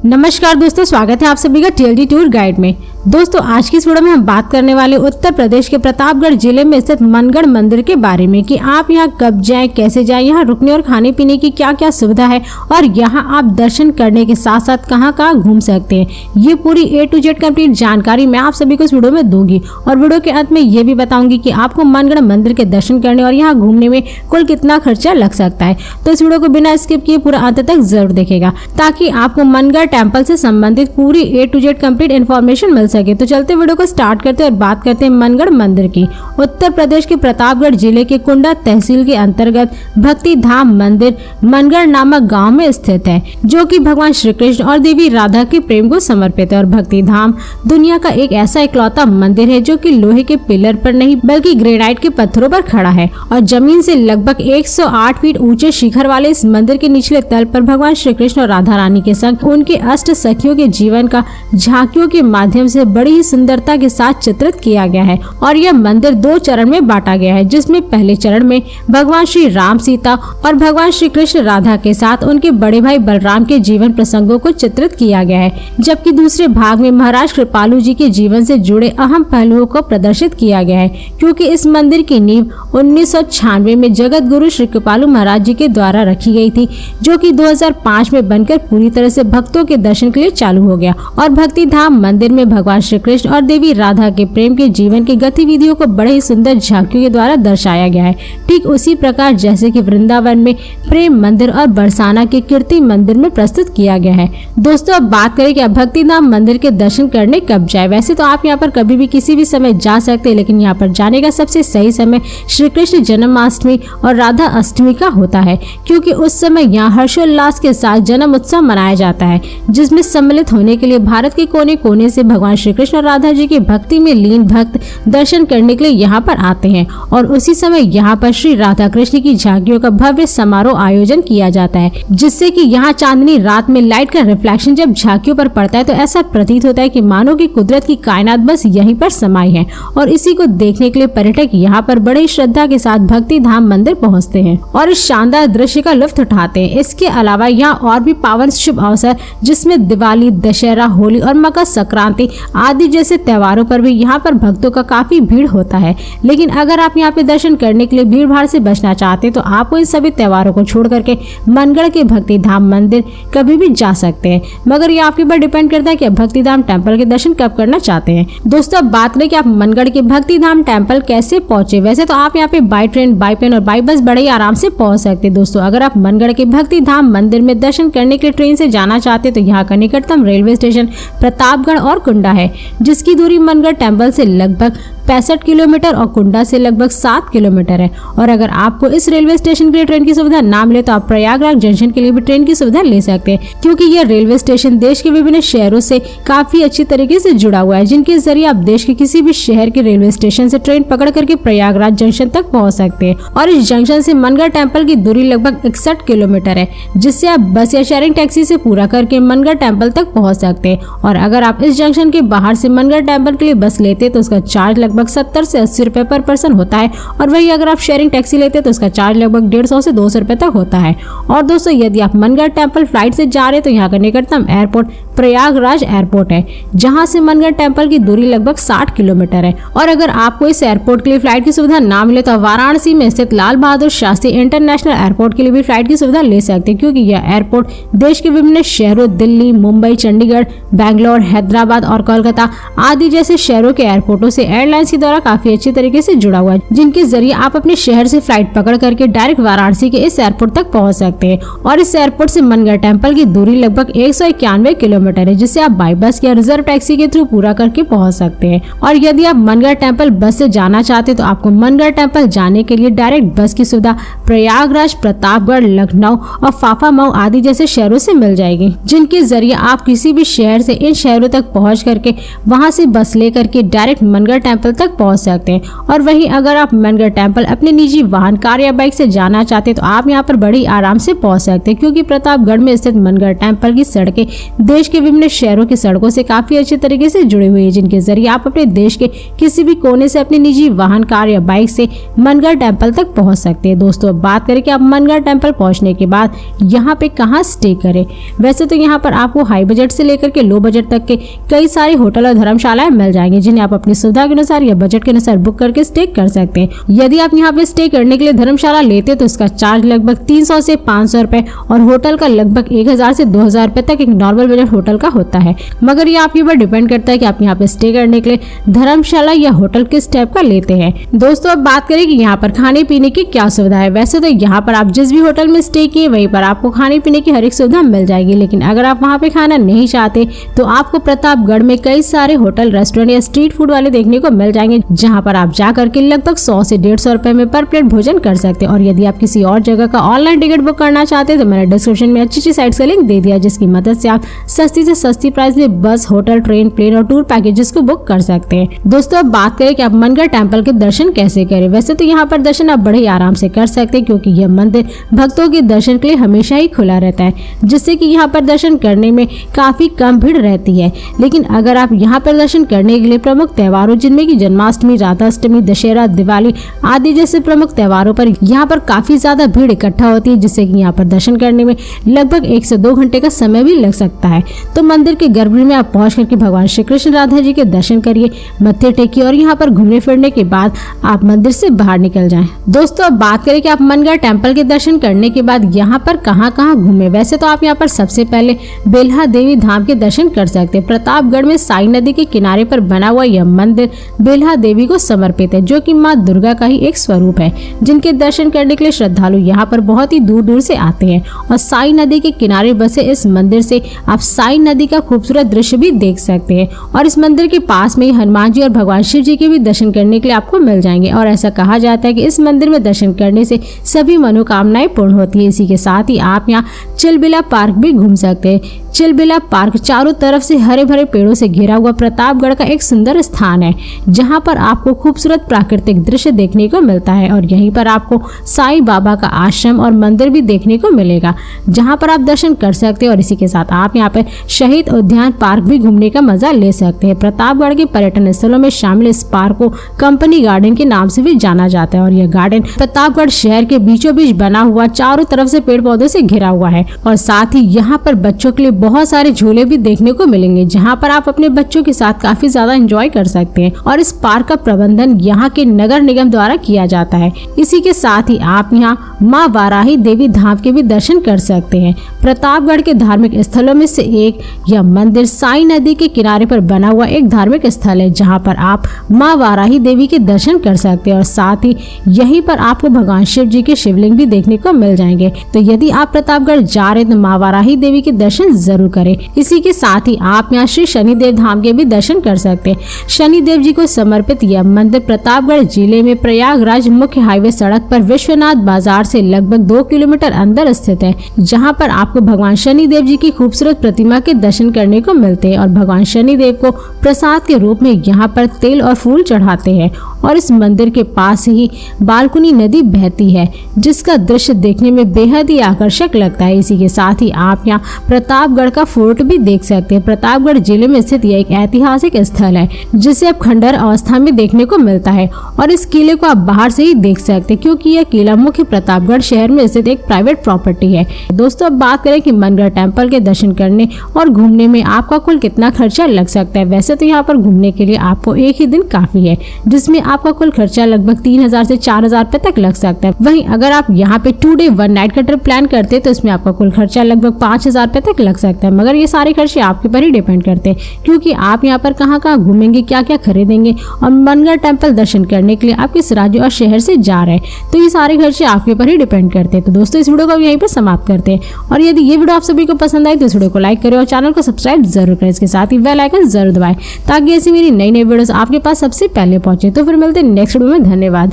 नमस्कार दोस्तों, स्वागत है आप सभी का TLD टूर गाइड में। दोस्तों आज की इस वीडियो में हम बात करने वाले उत्तर प्रदेश के प्रतापगढ़ जिले में स्थित मनगढ़ मंदिर के बारे में कि आप यहां कब जाएं, कैसे जाएं, यहां रुकने और खाने पीने की क्या क्या सुविधा है और यहां आप दर्शन करने के साथ साथ कहां घूम सकते हैं। ये पूरी A to Z कंप्लीट जानकारी मैं आप सभी को इस वीडियो में दूंगी और वीडियो के अंत में ये भी बताऊंगी कि आपको मनगढ़ मंदिर के दर्शन करने और यहाँ घूमने में कुल कितना खर्चा लग सकता है। तो इस वीडियो को बिना स्किप किए पूरा अंत तक जरूर देखेगा ताकि आपको मनगढ़ टेम्पल से संबंधित पूरी A to Z complete information मिल सके। तो चलते वीडियो को स्टार्ट करते हैं और बात करते हैं मनगढ़ मंदिर की। उत्तर प्रदेश के प्रतापगढ़ जिले के कुंडा तहसील के अंतर्गत भक्ति धाम मंदिर मनगढ़ नामक गांव में स्थित है, जो कि भगवान श्री कृष्ण और देवी राधा के प्रेम को समर्पित है। और भक्ति धाम दुनिया का एक ऐसा इकलौता मंदिर है जो कि लोहे के पिलर पर नहीं बल्कि ग्रेनाइट के पत्थरों पर खड़ा है और जमीन से लगभग 108 फीट ऊंचे शिखर वाले इस मंदिर के निचले तल पर भगवान श्री कृष्ण और राधा रानी के संग उनके अष्ट सखियों के जीवन का झांकियों के माध्यम से बड़ी ही सुंदरता के साथ चित्रित किया गया है। और यह मंदिर 2 चरण में बांटा गया है, जिसमें पहले चरण में भगवान श्री राम सीता और भगवान श्री कृष्ण राधा के साथ उनके बड़े भाई बलराम के जीवन प्रसंगों को चित्रित किया गया है, जबकि दूसरे भाग में महाराज कृपालु जी के जीवन से जुड़े अहम पहलुओं को प्रदर्शित किया गया है। क्योंकि इस मंदिर की नींव 1996 में जगत गुरु श्री कृपालु महाराज जी के द्वारा रखी गई थी, जो कि 2005 में बनकर पूरी तरह से भक्तों के दर्शन के लिए चालू हो गया। और भक्ति धाम मंदिर में भगवान श्री कृष्ण और देवी राधा के प्रेम के जीवन की गतिविधियों को बड़े ही सुंदर झांकियों के द्वारा दर्शाया गया है, ठीक उसी प्रकार जैसे कि वृंदावन में प्रेम मंदिर और बरसाना के कीर्ति मंदिर में प्रस्तुत किया गया है। दोस्तों अब बात करें कि भक्ति धाम मंदिर के दर्शन करने कब जाए। वैसे तो आप यहाँ पर कभी भी किसी भी समय जा सकते हैं, लेकिन यहाँ पर जाने का सबसे सही समय श्री कृष्ण जन्माष्टमी और राधा अष्टमी का होता है, क्योंकि उस समय यहाँ हर्षोल्लास के साथ जन्म उत्सव मनाया जाता है, जिसमें सम्मिलित होने के लिए भारत के कोने कोने से भगवान श्री कृष्ण और राधा जी की भक्ति में लीन भक्त दर्शन करने के लिए यहाँ पर आते हैं। और उसी समय यहाँ पर श्री राधा कृष्ण की झांकियों का भव्य समारोह आयोजन किया जाता है, जिससे कि यहाँ चांदनी रात में लाइट का रिफ्लेक्शन जब झांकियों पर पड़ता है तो ऐसा प्रतीत होता है कि मानो कि कुदरत की कायनात बस यहीं पर समाई है। और इसी को देखने के लिए पर्यटक यहाँ पर बड़ी श्रद्धा के साथ भक्ति धाम मंदिर पहुँचते हैं और इस शानदार दृश्य का लुत्फ उठाते हैं। इसके अलावा यहाँ और भी पावन शुभ अवसर जिसमें दिवाली, दशहरा, होली और मकर संक्रांति आदि जैसे त्योहारों पर भी यहाँ पर भक्तों का काफी भीड़ होता है। लेकिन अगर आप यहाँ पे दर्शन करने के लिए भीड़ भाड़ से बचना चाहते हैं तो आपको इन सभी त्योहारों को छोड़ करके मनगढ़ के भक्ति धाम मंदिर कभी भी जा सकते हैं, मगर ये आपके ऊपर डिपेंड करता है कि आप भक्ति धाम टेम्पल के दर्शन कब करना चाहते हैं। दोस्तों अब बात करें कि आप मनगढ़ के भक्ति धाम टेम्पल कैसे पहुंचे। वैसे तो आप यहाँ पे बाई ट्रेन, बाई प्लेन और बाई बस बड़े ही आराम से पहुंच सकते हैं। दोस्तों अगर आप मनगढ़ के भक्ति धाम मंदिर में दर्शन करने के लिए ट्रेन से जाना चाहते हैं तो यहाँ का निकटतम रेलवे स्टेशन प्रतापगढ़ और कुंडा है, जिसकी दूरी मनगढ़ टेम्पल से लगभग 65 किलोमीटर और कुंडा से लगभग 7 किलोमीटर है। और अगर आपको इस रेलवे स्टेशन के लिए ट्रेन की सुविधा ना मिले तो आप प्रयागराज जंक्शन के लिए भी ट्रेन की सुविधा ले सकते हैं, क्योंकि यह रेलवे स्टेशन देश के विभिन्न शहरों से काफी अच्छी तरीके से जुड़ा हुआ है, जिनके जरिए आप देश के किसी भी शहर के रेलवे स्टेशन से ट्रेन पकड़ करके प्रयागराज जंक्शन तक पहुँच सकते हैं। और इस जंक्शन से मनगढ़ टेम्पल की दूरी लगभग 61 किलोमीटर है, जिससे आप बस या शेयरिंग टैक्सी से पूरा करके मनगढ़ टेम्पल तक पहुँच सकते हैं। और अगर आप इस जंक्शन के बाहर से मनगढ़ टेम्पल के लिए बस लेते तो उसका चार्ज लगभग 70 से 80 रुपए पर पर्सन होता है। और वही अगर आप शेयरिंग टैक्सी लेते हैं तो उसका चार्ज लगभग 150 से 200 रुपए तक होता है। और दोस्तों यदि आप मनगढ़ टेम्पल फ्लाइट से जा रहे हैं तो यहाँ का निकटतम एयरपोर्ट प्रयागराज एयरपोर्ट है, जहाँ से मनगढ़ टेम्पल की दूरी लगभग 60 किलोमीटर है। और अगर आपको इस एयरपोर्ट के लिए फ्लाइट की सुविधा ना मिले तो वाराणसी में स्थित लाल बहादुर शास्त्री इंटरनेशनल एयरपोर्ट के लिए भी फ्लाइट की सुविधा ले सकते हैं, क्योंकि यह एयरपोर्ट देश के विभिन्न शहरों दिल्ली, मुंबई, चंडीगढ़, बैंगलोर, हैदराबाद और कोलकाता आदि जैसे शहरों के एयरपोर्टों से एयरलाइंस के द्वारा काफी अच्छी तरीके से जुड़ा हुआ है, जिनके जरिए आप अपने शहर से फ्लाइट पकड़ करके डायरेक्ट वाराणसी के इस एयरपोर्ट तक पहुंच सकते हैं। और इस एयरपोर्ट से मनगढ़ टेम्पल की दूरी लगभग 191 किलोमीटर है, जिसे आप बाई बस या रिजर्व टैक्सी के थ्रू पूरा करके पहुंच सकते हैं। और यदि आप मनगढ़ टेम्पल बस से जाना चाहते हैं तो आपको मनगढ़ टेम्पल जाने के लिए डायरेक्ट बस की सुविधा प्रयागराज, प्रतापगढ़, लखनऊ और फाफामऊ आदि जैसे शहरों से मिल जाएगी, जिनके जरिए आप किसी भी शहर से इन शहरों तक पहुँच करके वहाँ से बस ले करके डायरेक्ट मनगढ़ टेम्पल टेम्पल तक पहुंच सकते हैं। और वहीं अगर आप मनगढ़ टेम्पल अपने निजी वाहन, कार या बाइक से जाना चाहते हैं तो आप यहाँ पर बड़ी आराम से पहुंच सकते हैं, क्योंकि प्रतापगढ़ में स्थित मनगढ़ टेम्पल की सड़कें देश के विभिन्न शहरों की सड़कों से काफी अच्छे तरीके से जुड़ी हुई है, जिनके जरिए आप अपने देश के किसी भी कोने से अपने निजी वाहन, कार या बाइक से मनगढ़ टेम्पल तक पहुंच सकते हैं। दोस्तों अब बात करें कि आप मनगढ़ टेम्पल पहुंचने के बाद यहाँ पे कहाँ स्टे करें। वैसे तो यहाँ पर आपको हाई बजट से लेकर के लो बजट तक के कई सारे होटल और धर्मशालाएं मिल जाएंगे, जिन्हें आप अपनी सुविधा के अनुसार या बजट के अनुसार बुक करके स्टे कर सकते हैं। यदि आप यहाँ पे स्टे करने के लिए धर्मशाला लेते तो इसका चार्ज लगभग 300 से 500 रुपए और होटल का लगभग 1000 से 2000 रुपए तक एक नॉर्मल बजट होटल का होता है। मगर ये आपके ऊपर डिपेंड करता है कि आप यहाँ पे स्टे करने के लिए धर्मशाला या होटल किस टाइप का लेते हैं। दोस्तों अब बात करें कि यहाँ पर खाने पीने की क्या सुविधा है। वैसे तो यहाँ पर आप जिस भी होटल में स्टे किए वहीं पर आपको खाने पीने की हर एक सुविधा मिल जाएगी, लेकिन अगर आप वहाँ पे खाना नहीं चाहते तो आपको प्रतापगढ़ में कई सारे होटल, रेस्टोरेंट या स्ट्रीट फूड वाले देखने को मिल जाएंगे, जहाँ पर आप जा करके लगभग 100 से 150 रुपए में पर प्लेट भोजन कर सकते हैं। और यदि आप किसी और जगह का ऑनलाइन टिकट बुक करना चाहते हैं तो मैंने डिस्क्रिप्शन में अच्छी साइट का लिंक दे दिया, जिसकी मदद से आप सस्ती से सस्ती प्राइस में बस, होटल, ट्रेन, प्लेन और टूर पैकेजेस को बुक कर सकते हैं। दोस्तों अब बात करें कि आप मनगढ़ टेम्पल के दर्शन कैसे करें। वैसे तो यहाँ पर दर्शन आप बड़े आराम से कर सकते हैं, क्योंकि यह मंदिर भक्तों के दर्शन के लिए हमेशा ही खुला रहता है, जिससे कि यहाँ पर दर्शन करने में काफी कम भीड़ रहती है। लेकिन अगर आप यहाँ पर दर्शन करने के लिए प्रमुख त्योहारों, जिनमें की जन्माष्टमी, राधाष्टमी, दशहरा, दिवाली आदि जैसे प्रमुख त्योहारों पर यहाँ पर काफी ज्यादा भीड़ इकट्ठा होती है, जिससे कि यहाँ पर दर्शन करने में लगभग 1 से 2 घंटे का समय भी लग सकता है। तो मंदिर के गर्भगृह में आप पहुंच करके भगवान श्री कृष्ण, राधा जी के दर्शन करिए, मत्थे टेकिए और यहाँ पर घूमने फिरने के बाद आप मंदिर से बाहर निकल जाएं। दोस्तों अब बात करें कि आप मनगढ़ टेम्पल के दर्शन करने के बाद यहाँ पर कहाँ घूमे। वैसे तो आप यहाँ पर सबसे पहले बेल्हा देवी धाम के दर्शन कर सकते हैं। प्रतापगढ़ में साई नदी के किनारे पर बना हुआ यह मंदिर बेल्हा देवी को समर्पित है, जो कि माँ दुर्गा का ही एक स्वरूप है, जिनके दर्शन करने के लिए श्रद्धालु यहाँ पर बहुत ही दूर दूर से आते हैं। और साई नदी के किनारे बसे इस मंदिर से आप साई नदी का खूबसूरत दृश्य भी देख सकते हैं। और इस मंदिर के पास में हनुमान जी और भगवान शिव जी के भी दर्शन करने के लिए आपको मिल जाएंगे। और ऐसा कहा जाता है कि इस मंदिर में दर्शन करने से सभी मनोकामनाएं पूर्ण होती है। इसी के साथ ही आप यहाँ चिलबिला पार्क भी घूम सकते हैं। चिलबिला पार्क चारों तरफ से हरे भरे पेड़ों से घिरा हुआ प्रतापगढ़ का एक सुंदर स्थान है, जहां पर आपको खूबसूरत प्राकृतिक दृश्य देखने को मिलता है। और यहीं पर आपको साईं बाबा का आश्रम और मंदिर भी देखने को मिलेगा, जहां पर आप दर्शन कर सकते हैं। और इसी के साथ आप यहाँ पर शहीद उद्यान पार्क भी घूमने का मजा ले सकते हैं। प्रतापगढ़ के पर्यटन स्थलों में शामिल इस पार्क को कंपनी गार्डन के नाम से भी जाना जाता है। और यह गार्डन प्रतापगढ़ शहर के बीचों बीच बना हुआ, चारों तरफ से पेड़ पौधों से घिरा हुआ है। और साथ ही यहाँ पर बच्चों के लिए बहुत सारे झूले भी देखने को मिलेंगे, जहाँ पर आप अपने बच्चों के साथ काफी ज्यादा एंजॉय कर सकते हैं। और इस पार्क का प्रबंधन यहाँ के नगर निगम द्वारा किया जाता है। इसी के साथ ही आप यहाँ माँ वाराही देवी धाम के भी दर्शन कर सकते हैं। प्रतापगढ़ के धार्मिक स्थलों में से एक यह मंदिर साई नदी के किनारे पर बना हुआ एक धार्मिक स्थल है, जहाँ पर आप माँ वाराही देवी के दर्शन कर सकते हैं। और साथ ही यहीं पर आपको भगवान शिव जी के शिवलिंग भी देखने को मिल जाएंगे। तो यदि आप प्रतापगढ़ जा रहे तो माँ वाराही देवी के दर्शन जरूर करें। इसी के साथ ही आप यहाँ श्री शनिदेव धाम के भी दर्शन कर सकते हैं। शनिदेव जी को समर्पित यह मंदिर प्रतापगढ़ जिले में प्रयागराज मुख्य हाईवे सड़क पर विश्वनाथ बाजार से लगभग 2 किलोमीटर अंदर स्थित है, जहाँ पर आपको भगवान शनिदेव जी की खूबसूरत प्रतिमा के दर्शन करने को मिलते हैं। और भगवान शनिदेव को प्रसाद के रूप में यहाँ पर तेल और फूल चढ़ाते हैं। और इस मंदिर के पास ही बालकुनी नदी बहती है, जिसका दृश्य देखने में बेहद ही आकर्षक लगता है। इसी के साथ ही आप यहाँ प्रतापगढ़ का फोर्ट भी देख सकते हैं। प्रतापगढ़ जिले में स्थित यह एक ऐतिहासिक स्थल है, जिसे अब खंडर अवस्था में देखने को मिलता है। और इस किले को आप बाहर से ही देख सकते हैं, क्योंकि यह किला मुख्य प्रतापगढ़ शहर में स्थित एक प्राइवेट प्रॉपर्टी है। दोस्तों अब बात करें कि मनगढ़ टेम्पल के दर्शन करने और घूमने में आपका कुल कितना खर्चा लग सकता है। वैसे तो यहाँ पर घूमने के लिए आपको एक ही दिन काफी है, जिसमें आपका कुल खर्चा लगभग 3000 से 4000 रुपए तक लग सकता है। वहीं अगर आप यहाँ पे 2 डे 1 नाइट का ट्रिप प्लान करते हैं तो इसमें आपका कुल खर्चा लगभग 5000 रुपए तक लग सकता है। मगर ये सारे खर्चे आपके पर ही डिपेंड करते हैं, क्योंकि आप यहाँ पर कहाँ घूमेंगे, क्या क्या खरीदेंगे और मनगढ़ टेम्पल दर्शन करने के लिए आप किस राज्य और शहर से जा रहे हैं, तो ये सारे खर्चे आपके पर ही डिपेंड करते हैं। तो दोस्तों इस वीडियो को यहीं पर समाप्त करते हैं। और यदि ये वीडियो आप सभी को पसंद आई तो इस वीडियो को लाइक करें और चैनल को सब्सक्राइब जरूर करें। इसके साथ ही बेल आइकन जरूर दबाएं, ताकि ऐसी मेरी नई नई वीडियोस आपके पास सबसे पहले पहुंचे। तो फिर मिलते हैं नेक्स्ट वीडियो में। धन्यवाद।